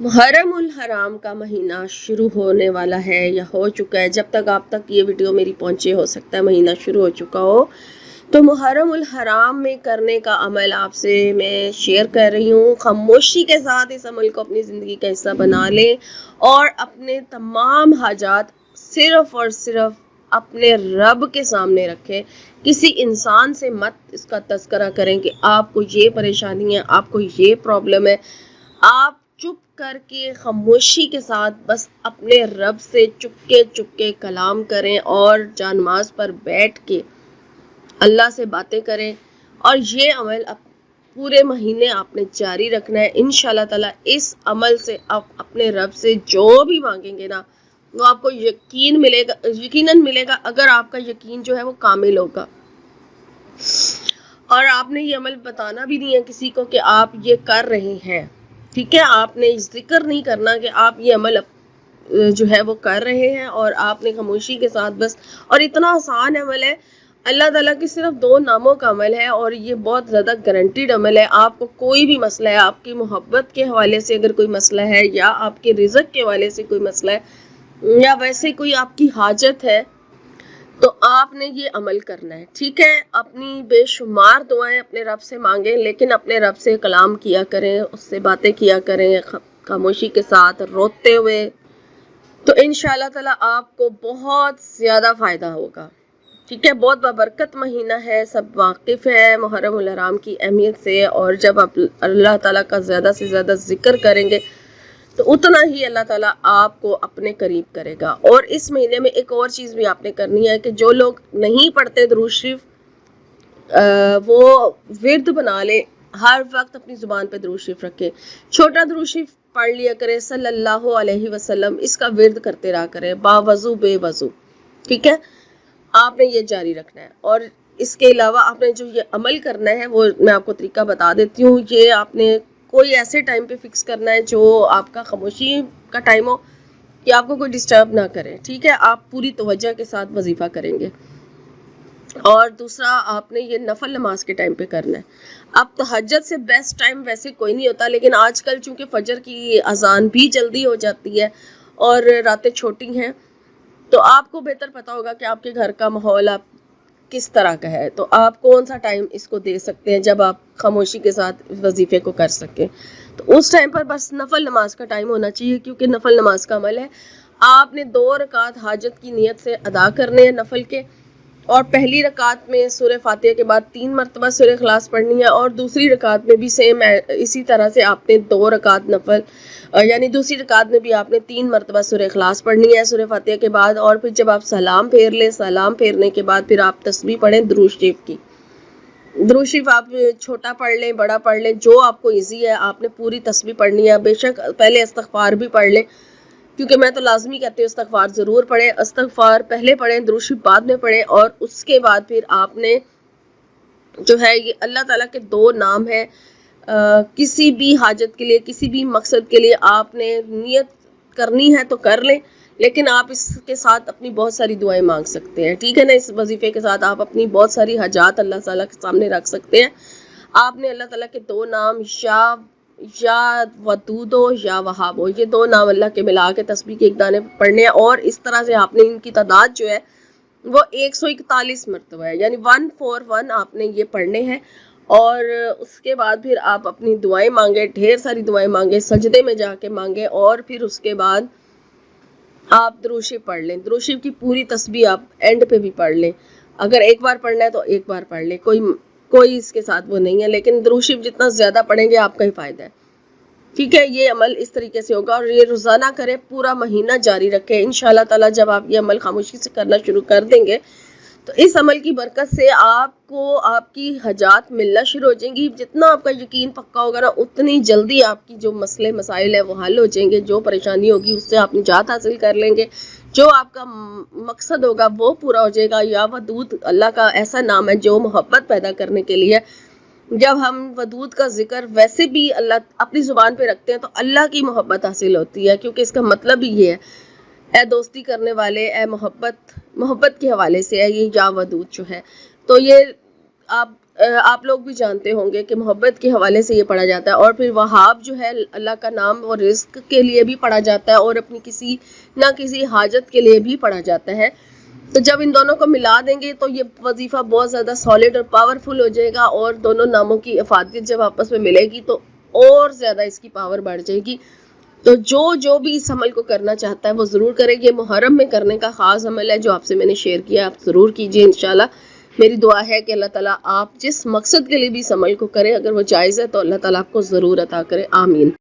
محرم الحرام کا مہینہ شروع ہونے والا ہے یا ہو چکا ہے. جب تک آپ تک یہ ویڈیو میری پہنچے ہو سکتا ہے مہینہ شروع ہو چکا ہو. تو محرم الحرام میں کرنے کا عمل آپ سے میں شیئر کر رہی ہوں. خاموشی کے ساتھ اس عمل کو اپنی زندگی کا حصہ بنا لیں اور اپنے تمام حاجات صرف اور صرف اپنے رب کے سامنے رکھیں. کسی انسان سے مت اس کا تذکرہ کریں کہ آپ کو یہ پریشانی ہے, آپ کو یہ پرابلم ہے. آپ چپ کر کے خاموشی کے ساتھ بس اپنے رب سے چپکے کلام کریں اور جانماز پر بیٹھ کے اللہ سے باتیں کریں. اور یہ عمل پورے مہینے آپ نے جاری رکھنا ہے. انشاءاللہ تعالی اس عمل سے آپ اپنے رب سے جو بھی مانگیں گے نا وہ آپ کو یقیناً ملے گا اگر آپ کا یقین جو ہے وہ کامل ہوگا. اور آپ نے یہ عمل بتانا بھی نہیں ہے کسی کو کہ آپ یہ کر رہے ہیں. ٹھیک ہے, آپ نے ذکر نہیں کرنا کہ آپ یہ عمل جو ہے وہ کر رہے ہیں اور آپ نے خاموشی کے ساتھ بس. اور اتنا آسان عمل ہے, اللہ تعالیٰ کی صرف 2 ناموں کا عمل ہے اور یہ بہت زیادہ گارنٹیڈ عمل ہے. آپ کو کوئی بھی مسئلہ ہے, آپ کی محبت کے حوالے سے اگر کوئی مسئلہ ہے یا آپ کے رزق کے حوالے سے کوئی مسئلہ ہے یا ویسے کوئی آپ کی حاجت ہے تو آپ نے یہ عمل کرنا ہے. ٹھیک ہے, اپنی بے شمار دعائیں اپنے رب سے مانگیں لیکن اپنے رب سے کلام کیا کریں, اس سے باتیں کیا کریں خاموشی کے ساتھ روتے ہوئے. تو انشاءاللہ تعالی آپ کو بہت زیادہ فائدہ ہوگا. ٹھیک ہے, بہت بابرکت مہینہ ہے, سب واقف ہے محرم الحرام کی اہمیت سے. اور جب آپ اللہ تعالیٰ کا زیادہ سے زیادہ ذکر کریں گے تو اتنا ہی اللہ تعالیٰ آپ کو اپنے قریب کرے گا. اور اس مہینے میں ایک اور چیز بھی آپ نے کرنی ہے کہ جو لوگ نہیں پڑھتے درود شریف وہ ورد بنا لیں, ہر وقت اپنی زبان پہ درود شریف رکھیں. چھوٹا درود شریف پڑھ لیا کریں صلی اللہ علیہ وسلم, اس کا ورد کرتے رہا کریں باوضو بے وضو. ٹھیک ہے, آپ نے یہ جاری رکھنا ہے. اور اس کے علاوہ آپ نے جو یہ عمل کرنا ہے وہ میں آپ کو طریقہ بتا دیتی ہوں. یہ آپ نے کوئی ایسے ٹائم پہ فکس کرنا ہے جو آپ کا خاموشی کا ٹائم ہو کہ آپ کو کوئی ڈسٹرب نہ کرے. ٹھیک ہے, آپ پوری توجہ کے ساتھ وظیفہ کریں گے. اور دوسرا آپ نے یہ نفل نماز کے ٹائم پہ کرنا ہے. اب تہجد سے بیسٹ ٹائم ویسے کوئی نہیں ہوتا, لیکن آج کل چونکہ فجر کی اذان بھی جلدی ہو جاتی ہے اور راتیں چھوٹی ہیں تو آپ کو بہتر پتا ہوگا کہ آپ کے گھر کا ماحول آپ کس طرح کا ہے. تو آپ کون سا ٹائم اس کو دے سکتے ہیں جب آپ خاموشی کے ساتھ وظیفے کو کر سکیں. تو اس ٹائم پر بس نفل نماز کا ٹائم ہونا چاہیے, کیونکہ نفل نماز کا عمل ہے. آپ نے 2 رکعت حاجت کی نیت سے ادا کرنے ہیں نفل کے. اور پہلی رکعت میں سورہ فاتحہ کے بعد 3 مرتبہ سورہ اخلاص پڑھنی ہے, اور دوسری رکعت میں بھی سیم اسی طرح سے آپ نے 2 رکعت نفل یعنی دوسری رکعت میں بھی آپ نے 3 مرتبہ سورہ اخلاص پڑھنی ہے سورہ فاتحہ کے بعد. اور پھر جب آپ سلام پھیر لیں, سلام پھیرنے کے بعد پھر آپ تسبیح پڑھیں درود شریف کی. درود شریف آپ چھوٹا پڑھ لیں بڑا پڑھ لیں جو آپ کو ایزی ہے. آپ نے پوری تسبیح پڑھنی ہے. بے شک پہلے استغفار بھی پڑھ لیں, کیونکہ میں تو لازمی کہتی ہوں استغفار ضرور پڑھیں. استغفار پہلے پڑھیں, درود شریف بعد میں پڑھیں. اور اس کے بعد پھر آپ نے جو ہے یہ اللہ تعالیٰ کے 2 نام ہیں, کسی بھی حاجت کے لیے کسی بھی مقصد کے لیے آپ نے نیت کرنی ہے تو کر لیں, لیکن آپ اس کے ساتھ اپنی بہت ساری دعائیں مانگ سکتے ہیں. ٹھیک ہے نا, اس وظیفے کے ساتھ آپ اپنی بہت ساری حاجات اللہ تعالیٰ کے سامنے رکھ سکتے ہیں. آپ نے اللہ تعالیٰ کے 2 نام یا ودود ہو یا وہاب ہو, یہ 2 نام اللہ کے ملا کے تسبیح کے ایک دانے پڑھنے ہیں. اور اس طرح سے آپ نے ان کی تعداد جو ہے وہ 141 مرتبہ ہے, یعنی 141 آپ نے یہ پڑھنے ہیں. اور اس کے بعد پھر آپ اپنی دعائیں مانگیں, ڈھیر ساری دعائیں مانگیں, سجدے میں جا کے مانگیں. اور پھر اس کے بعد آپ درود شریف پڑھ لیں. درود شریف کی پوری تسبیح آپ اینڈ پہ بھی پڑھ لیں. اگر ایک بار پڑھنا ہے تو ایک بار پڑھ لیں, کوئی اس کے ساتھ وہ نہیں ہے, لیکن درود شریف جتنا زیادہ پڑھیں گے آپ کا ہی فائدہ ہے. ٹھیک ہے, یہ عمل اس طریقے سے ہوگا اور یہ روزانہ کریں, پورا مہینہ جاری رکھیں. انشاءاللہ تعالیٰ جب آپ یہ عمل خاموشی سے کرنا شروع کر دیں گے تو اس عمل کی برکت سے آپ کو آپ کی حاجات ملنا شروع ہو جائیں گی. جتنا آپ کا یقین پکا ہوگا نا اتنی جلدی آپ کی جو مسئلے مسائل ہیں وہ حل ہو جائیں گے. جو پریشانی ہوگی اس سے آپ نجات حاصل کر لیں گے. جو آپ کا مقصد ہوگا وہ پورا ہو جائے گا. یا ودود اللہ کا ایسا نام ہے جو محبت پیدا کرنے کے لیے. جب ہم ودود کا ذکر ویسے بھی اللہ اپنی زبان پہ رکھتے ہیں تو اللہ کی محبت حاصل ہوتی ہے, کیونکہ اس کا مطلب ہی یہ ہے اے دوستی کرنے والے, اے محبت کے حوالے سے ہے یہ یا ودود جو ہے. تو یہ آپ آپ لوگ بھی جانتے ہوں گے کہ محبت کے حوالے سے یہ پڑھا جاتا ہے، اور پھر وہاب جو ہے اللہ کا نام اور رزق کے لیے بھی پڑھا جاتا ہے، اور اپنی کسی نہ کسی حاجت کے لیے بھی پڑھا جاتا ہے۔ تو جب ان دونوں کو ملا دیں گے تو یہ وظیفہ بہت زیادہ سالڈ اور پاورفل ہو جائے گا، اور دونوں ناموں کی افادیت جب آپس میں ملے گی تو اور زیادہ اس کی پاور بڑھ جائے گی۔ تو جو بھی اس عمل کو کرنا چاہتا ہے وہ ضرور کرے۔ یہ محرم میں کرنے کا خاص عمل ہے جو آپ سے میں نے شیئر کیا، آپ ضرور کیجئے انشاءاللہ۔ میری دعا ہے کہ اللہ تعالیٰ آپ جس مقصد کے لیے بھی اس عمل کو کریں، اگر وہ جائز ہے تو اللہ تعالیٰ آپ کو ضرور عطا کرے، آمین۔